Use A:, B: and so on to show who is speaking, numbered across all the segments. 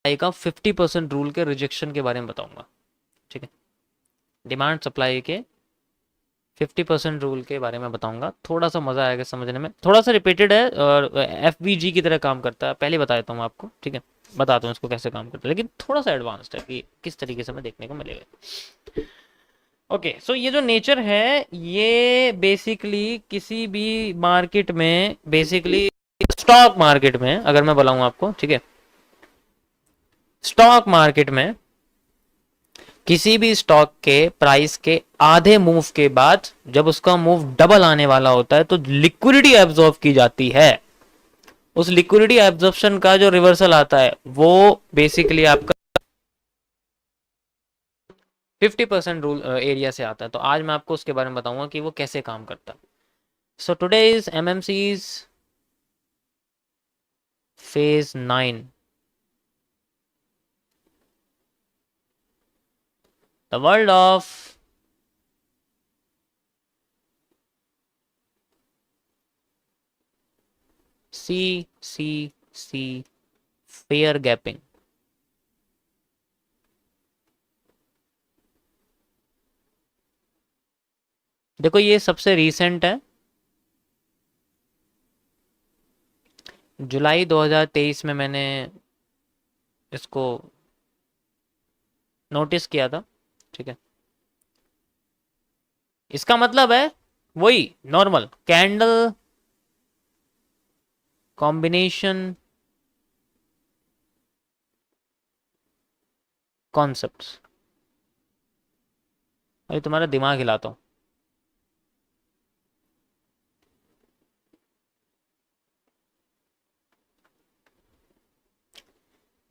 A: का 50% रूल के रिजेक्शन के बारे में बताऊंगा, ठीक है। डिमांड सप्लाई के 50% रूल के बारे में बताऊंगा, थोड़ा सा मज़ा आएगा समझने में, थोड़ा सा रिपीटेड है और एफवीजी की तरह काम करता है, पहले बता देता हूँ आपको, ठीक है। बताता हूँ इसको कैसे काम करता है, लेकिन थोड़ा सा एडवांस्ड है कि किस तरीके से हमें देखने को मिलेगा। ओके, सो ये जो नेचर है ये बेसिकली किसी भी मार्केट में, बेसिकली स्टॉक मार्केट में अगर मैं बताऊं आपको, ठीक है, स्टॉक मार्केट में किसी भी स्टॉक के प्राइस के आधे मूव के बाद जब उसका मूव डबल आने वाला होता है तो लिक्विडिटी एब्जॉर्ब की जाती है। उस लिक्विडिटी एब्जॉर्प्शन का जो रिवर्सल आता है वो बेसिकली आपका 50% रूल एरिया से आता है। तो आज मैं आपको उसके बारे में बताऊंगा कि वो कैसे काम करता है। So today is MMCs phase 9, the world of CCC fair gaping. देखो ये सबसे रीसेंट है, जुलाई 2023 में मैंने इसको नोटिस किया था, ठीक है। इसका मतलब है वही नॉर्मल कैंडल कॉम्बिनेशन कॉन्सेप्ट्स। अभी तुम्हारा दिमाग हिलाता हूं।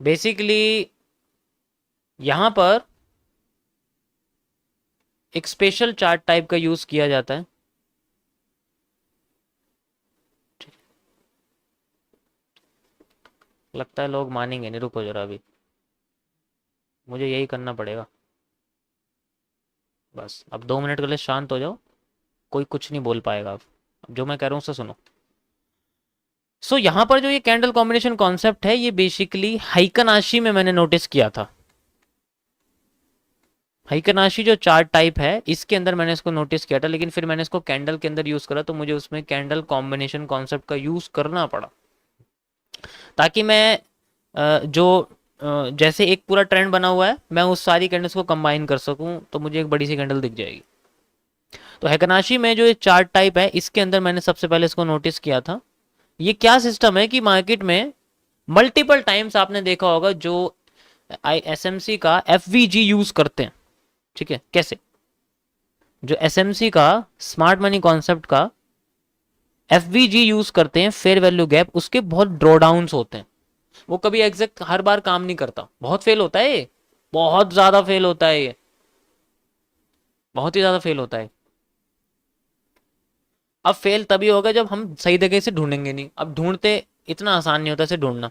A: बेसिकली यहां पर एक स्पेशल चार्ट टाइप का यूज किया जाता है, लगता है लोग मानेंगे नहीं, रुको जरा, अभी मुझे यही करना पड़ेगा। बस अब 2 मिनट के लिए शांत हो जाओ, कोई कुछ नहीं बोल पाएगा। अब जो मैं कह रहा हूँ उसे सुनो। सो यहाँ पर जो ये कैंडल कॉम्बिनेशन कॉन्सेप्ट है ये बेसिकली हाइकनाशी में मैंने नोटिस किया था। हाइकनाशी जो चार्ट टाइप है इसके अंदर मैंने इसको नोटिस किया था, लेकिन फिर मैंने इसको कैंडल के अंदर यूज करा तो मुझे उसमें कैंडल कॉम्बिनेशन कॉन्सेप्ट का यूज करना पड़ा, ताकि मैं जो जैसे एक पूरा ट्रेंड बना हुआ है मैं उस सारी कैंडल्स को कंबाइन कर सकूं तो मुझे एक बड़ी सी कैंडल दिख जाएगी। तो हैकनाशी में जो ये चार्ट टाइप है इसके अंदर मैंने सबसे पहले इसको नोटिस किया था। ये क्या सिस्टम है कि मार्केट में मल्टीपल टाइम्स आपने देखा होगा जो एसएमसी का एफवीजी यूज करते हैं, ठीक है। कैसे? जो एसएमसी का स्मार्ट मनी कॉन्सेप्ट का एफवीजी यूज करते हैं, फेयर वैल्यू गैप, उसके बहुत ड्रॉडाउन्स होते हैं। वो कभी एग्जैक्ट हर बार काम नहीं करता, बहुत फेल होता है ये, बहुत ज्यादा फेल होता है ये, बहुत ही ज्यादा फेल होता है। अब फेल तभी होगा जब हम सही जगह से ढूंढेंगे नहीं, अब ढूंढते इतना आसान नहीं होता इसे ढूंढना,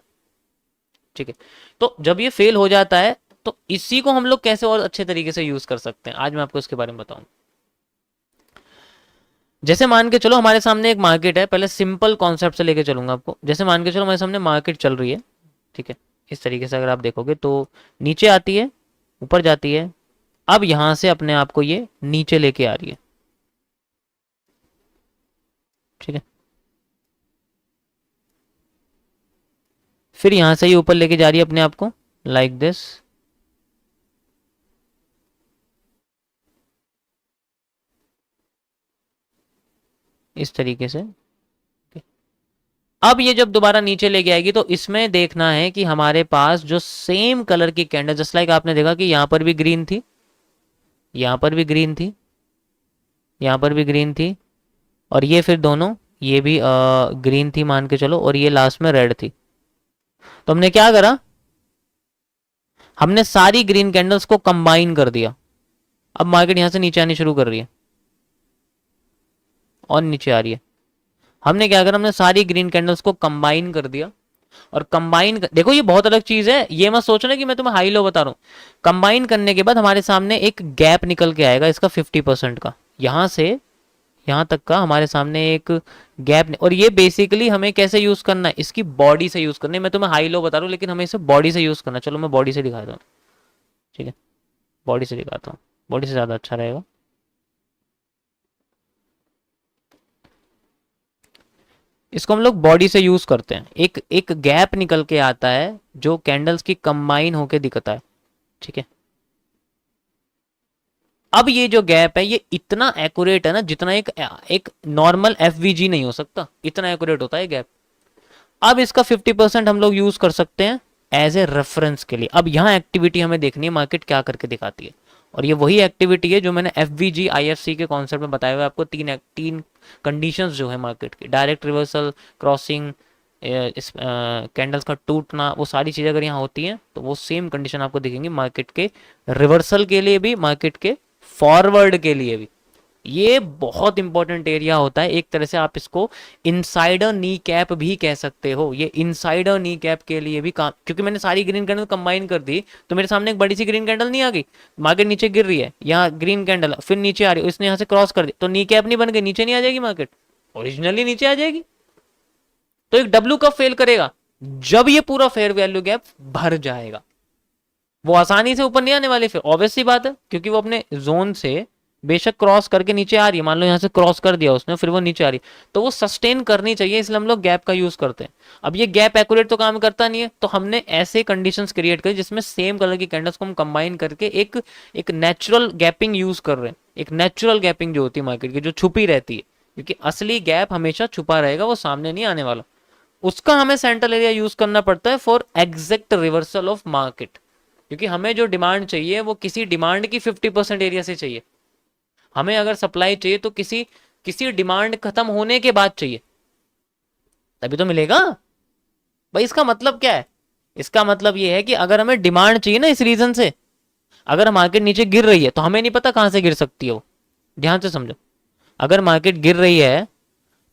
A: ठीक है। तो जब ये फेल हो जाता है तो इसी को हम लोग कैसे और अच्छे तरीके से यूज कर सकते हैं आज मैं आपको इसके बारे में बताऊं। जैसे मान के चलो हमारे सामने एक मार्केट है, पहले सिंपल कॉन्सेप्ट से लेके चलूंगा आपको। जैसे मान के चलो हमारे सामने मार्केट चल रही है, ठीक है। इस तरीके से अगर आप देखोगे तो नीचे आती है, ऊपर जाती है, अब यहां से अपने आप को ये नीचे लेके आ रही है, ठीक है। फिर यहां से ये ऊपर लेके जा रही है अपने आप को, लाइक दिस। इस तरीके से। अब ये जब दोबारा नीचे लेके आएगी तो इसमें देखना है कि हमारे पास जो सेम कलर की कैंडल, जस्ट लाइक आपने देखा कि यहां पर भी ग्रीन थी, यहां पर भी ग्रीन थी, यहां पर भी ग्रीन थी, और ये फिर दोनों ये भी ग्रीन थी मान के चलो, और ये लास्ट में रेड थी। तो हमने क्या करा, हमने सारी ग्रीन कैंडल्स को कंबाइन कर दिया। अब मार्केट यहां से नीचे आनी शुरू कर रही है और नीचे आ रही है। हमने क्या करा, हमने सारी ग्रीन कैंडल्स को कंबाइन कर दिया। और कंबाइन देखो ये बहुत अलग चीज है, ये मत सोचना कि मैं तुम्हें हाई लो बता रहा हूं। कंबाइन करने के बाद हमारे सामने एक गैप निकल के आएगा इसका 50% का, यहां से यहाँ तक का हमारे सामने एक गैप, और ये बेसिकली हमें कैसे यूज करना है, इसकी बॉडी से यूज करना है। मैं तुम्हें हाई लो बता रहा हूँ, लेकिन हमें इसे बॉडी से यूज करना है। चलो मैं बॉडी से दिखाता हूँ, ठीक है, बॉडी से दिखाता हूँ, बॉडी से ज्यादा अच्छा रहेगा। इसको हम लोग बॉडी से यूज करते हैं, एक एक गैप निकल के आता है जो कैंडल्स की कंबाइन होके दिखता है, ठीक है। अब ये जो गैप है ये इतना एक्यूरेट है ना, जितना एक एक नॉर्मल एफवीजी नहीं हो सकता, इतना एक्यूरेट होता है गैप। अब इसका 50% हम लोग यूज कर सकते हैं एज ए रेफरेंस के लिए। अब यहाँ एक्टिविटी हमें देखनी है मार्केट क्या करके दिखाती है, और ये वही एक्टिविटी है जो मैंने एफवीजी आईएफसी के कॉन्सेप्ट में बताया हुआ है आपको। तीन कंडीशंस जो है मार्केट की, डायरेक्ट रिवर्सल, क्रॉसिंग, इस कैंडल्स का टूटना, वो सारी चीज़ें अगर यहाँ होती हैं तो वो सेम कंडीशन आपको दिखेंगी मार्केट के रिवर्सल के लिए भी, मार्केट के फॉरवर्ड के लिए भी। ये बहुत इंपॉर्टेंट एरिया होता है, एक तरह से आप इसको इनसाइडर नी कैप भी कह सकते हो। ये इनसाइडर नी कैप के लिए भी काम, क्योंकि मैंने सारी ग्रीन कैंडल कंबाइन कर दी तो मेरे सामने एक बड़ी सी ग्रीन कैंडल नहीं आ गई, मार्केट नीचे गिर रही है, यहाँ ग्रीन कैंडल फिर नीचे आ रही है, इसने यहाँ से क्रॉस कर दी तो नी कैप नहीं बन गई, नीचे नहीं आ जाएगी मार्केट, ओरिजिनली नीचे आ जाएगी। तो एक डब्ल्यू कब फेल करेगा, जब ये पूरा फेयर वैल्यू गैप भर जाएगा। वो आसानी से ऊपर नहीं आने वाले, फिर ऑब्वियस सी बात है, क्योंकि वो अपने जोन से बेशक क्रॉस करके नीचे आ रही है, मान लो यहाँ से क्रॉस कर दिया उसने, फिर वो नीचे आ रही, तो वो सस्टेन करनी चाहिए, इसलिए हम लोग गैप का यूज करते हैं। अब ये गैप एक्यूरेट तो काम करता नहीं है, तो हमने ऐसे कंडीशंस क्रिएट करी जिसमें सेम कलर की कैंडल्स को हम कंबाइन करके एक नेचुरल गैपिंग यूज कर रहे हैं। एक नेचुरल गैपिंग जो होती है मार्केट की, जो छुपी रहती है, क्योंकि असली गैप हमेशा छुपा रहेगा, वो सामने नहीं आने वाला। उसका हमें सेंट्रल एरिया यूज करना पड़ता है for exact reversal of market, क्योंकि हमें जो डिमांड चाहिए वो किसी डिमांड की 50% एरिया से चाहिए। हमें अगर सप्लाई चाहिए तो किसी किसी डिमांड खत्म होने के बाद चाहिए, तभी तो मिलेगा भाई। इसका मतलब क्या है, इसका मतलब ये है कि अगर हमें डिमांड चाहिए ना इस रीजन से, अगर मार्केट नीचे गिर रही है तो हमें नहीं पता कहां से गिर सकती है वो, ध्यान से समझो। अगर मार्केट गिर रही है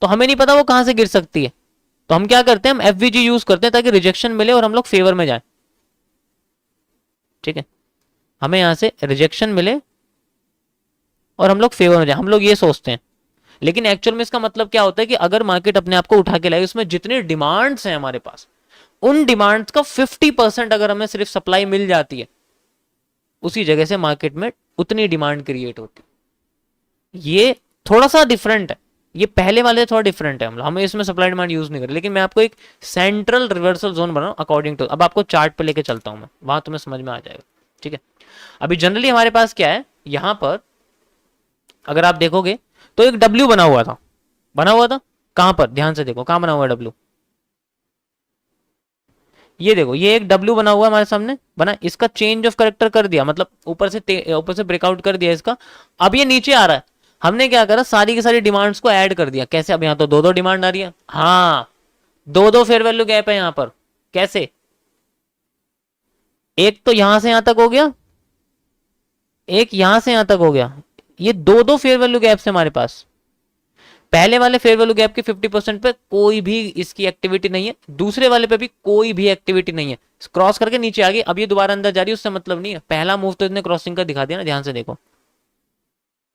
A: तो हमें नहीं पता वो कहां से गिर सकती है, तो हम क्या करते हैं, हम एफवीजी यूज करते हैं ताकि रिजेक्शन मिले और हम लोग फेवर में जाए, ठीक है। हमें यहां से रिजेक्शन मिले और हम लोग फेवर में जाए, हम लोग ये सोचते हैं। लेकिन एक्चुअल में इसका मतलब क्या होता है कि अगर मार्केट अपने आप को उठा के लाए, उसमें जितने डिमांड्स हैं हमारे पास, उन डिमांड्स का 50% अगर हमें सिर्फ सप्लाई मिल जाती है, उसी जगह से मार्केट में उतनी डिमांड क्रिएट होती है। ये थोड़ा सा डिफरेंट है, ये पहले वाले थोड़ा डिफरेंट है, हमें इसमें सप्लाई डिमांड यूज नहीं कर, लेकिन मैं आपको एक सेंट्रल रिवर्सल जोन बना अकॉर्डिंग टू, अब आपको चार्ट पे लेके चलता हूं मैं, वहां तुम्हें समझ में आ जाएगा, ठीक है। अभी जनरली हमारे पास क्या है, यहां पर अगर आप देखोगे तो एक डब्ल्यू बना हुआ था, बना हुआ था कहां पर, ध्यान से देखो कहां बना हुआ है डब्ल्यू, ये देखो, ये एक डब्ल्यू बना हुआ है हमारे सामने, बना, इसका चेंज ऑफ करेक्टर कर दिया, मतलब ऊपर से ब्रेकआउट कर दिया इसका। अब ये नीचे आ रहा है, हमने क्या करा, सारी की सारी डिमांड्स को ऐड कर दिया। कैसे, अब यहां तो दो दो डिमांड आ रही है, हाँ दो दो फेयर वैल्यू गैप है यहां पर। कैसे, एक तो यहां से यहां तक हो गया, एक यहां से यहां तक हो गया, ये दो दो फेयर वैल्यू गैप्स है हमारे पास। पहले वाले फेयर वैल्यू गैप के 50% पे कोई भी इसकी एक्टिविटी नहीं है, दूसरे वाले पे भी कोई भी एक्टिविटी नहीं है, क्रॉस करके नीचे आ गई, अब ये दोबारा अंदर जा रही है, उससे मतलब नहीं है। पहला मूव तो इसने क्रॉसिंग का दिखा दिया ना, ध्यान से देखो,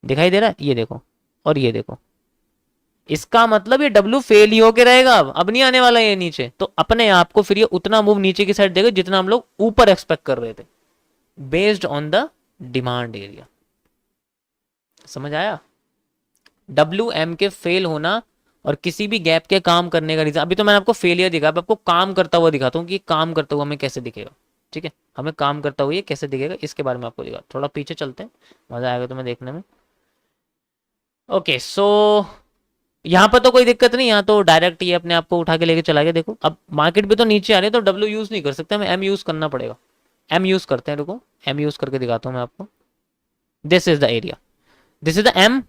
A: दिखाई दे रहा है, ये देखो और ये देखो, इसका मतलब ये डब्ल्यू फेल ही होके रहेगा, अब नहीं आने वाला ये नीचे, तो अपने आप को फिर ये उतना मूव नीचे की साइड देगा जितना हम लोग ऊपर एक्सपेक्ट कर रहे थे, based on the demand area. समझ आया, डब्ल्यू एम के फेल होना और किसी भी गैप के काम करने का रीजन, अभी तो मैंने आपको फेलियर दिखा, अब आपको काम करता हुआ दिखाता हूँ कि काम करता हुआ हमें कैसे दिखेगा, ठीक है। हमें काम करता हुआ ये कैसे दिखेगा, इसके बारे में आपको दिखा, थोड़ा पीछे चलते हैं, मजा आएगा तुम्हें देखने में। ओके सो यहाँ पर तो कोई दिक्कत नहीं, यहाँ तो डायरेक्ट ये अपने आप को उठा के लेके चला गया। देखो अब मार्केट भी तो नीचे आ रही है, तो डब्ल्यू यूज नहीं कर सकते, हमें एम यूज करना पड़ेगा। एम यूज करते हैं, रुको एम यूज करके दिखाता हूँ मैं आपको। This is the area, this is the M,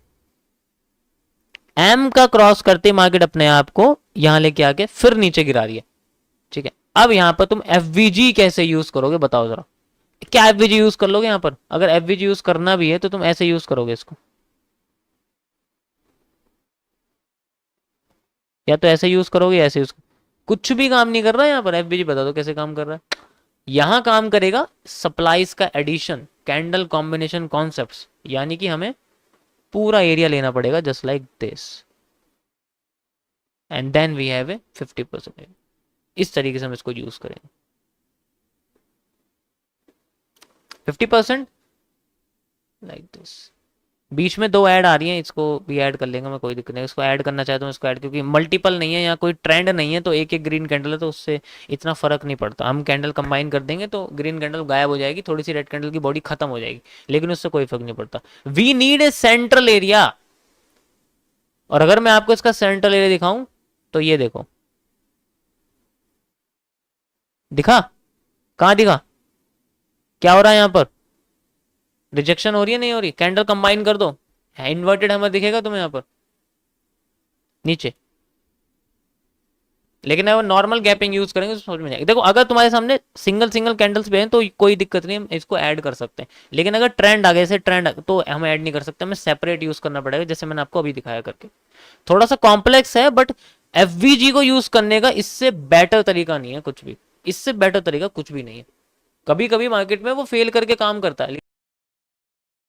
A: M का क्रॉस करते मार्केट अपने आप को यहां लेके आके फिर नीचे गिरा रही है, ठीक है। अब यहां पर तुम एफवीजी कैसे यूज करोगे बताओ जरा, क्या एफवीजी यूज कर लोगे यहां पर, अगर एफवीजी यूज करना भी है तो तुम ऐसे यूज करोगे इसको, या तो ऐसे यूज करोगे या ऐसे यूज, कुछ भी काम नहीं कर रहा है यहां पर, एफवीजी बता दो कैसे काम कर रहा है। यहां काम करेगा सप्लाईज का एडिशन, कैंडल कॉम्बिनेशन कॉन्सेप्ट्स, यानी कि हमें पूरा एरिया लेना पड़ेगा just like this, and then we have a 50%। इस तरीके से हम इसको यूज करेंगे। 50% लाइक दिस। बीच में दो ऐड आ रही हैं, इसको भी ऐड कर लेंगे मैं, कोई दिक्कत नहीं। इसको ऐड करना चाहता हूँ इसको ऐड, क्योंकि मल्टीपल नहीं है यहाँ, कोई ट्रेंड नहीं है, तो एक एक ग्रीन कैंडल है तो उससे इतना फर्क नहीं पड़ता। हम कैंडल कंबाइन कर देंगे तो ग्रीन कैंडल गायब हो जाएगी, थोड़ी सी रेड कैंडल की बॉडी खत्म हो जाएगी, लेकिन उससे कोई फर्क नहीं पड़ता। We need a central area. और अगर मैं आपको इसका सेंट्रल एरिया दिखाऊं तो ये देखो, दिखा? कहां दिखा? क्या हो रहा है यहाँ पर? रिजेक्शन हो रही है, नहीं हो रही? कैंडल कंबाइन कर दो, इन्वर्टेड हमर दिखेगा तुम्हें यहाँ पर नीचे। लेकिन अगर नॉर्मल गैपिंग यूज करेंगे तो समझ में जाएगा। देखो अगर तुम्हारे सामने सिंगल सिंगल कैंडल्स भी हैं तो कोई दिक्कत नहीं, हम इसको ऐड कर सकते हैं। लेकिन अगर ट्रेंड आ गए, जैसे ट्रेंड तो हम ऐड नहीं कर सकते, हमें सेपरेट यूज करना पड़ेगा, जैसे मैंने आपको अभी दिखाया करके। थोड़ा सा कॉम्प्लेक्स है, बट एफवीजी को यूज करने का इससे बेटर तरीका नहीं है कुछ भी, इससे बेटर तरीका कुछ भी नहीं है। कभी कभी मार्केट में वो फेल करके काम करता है।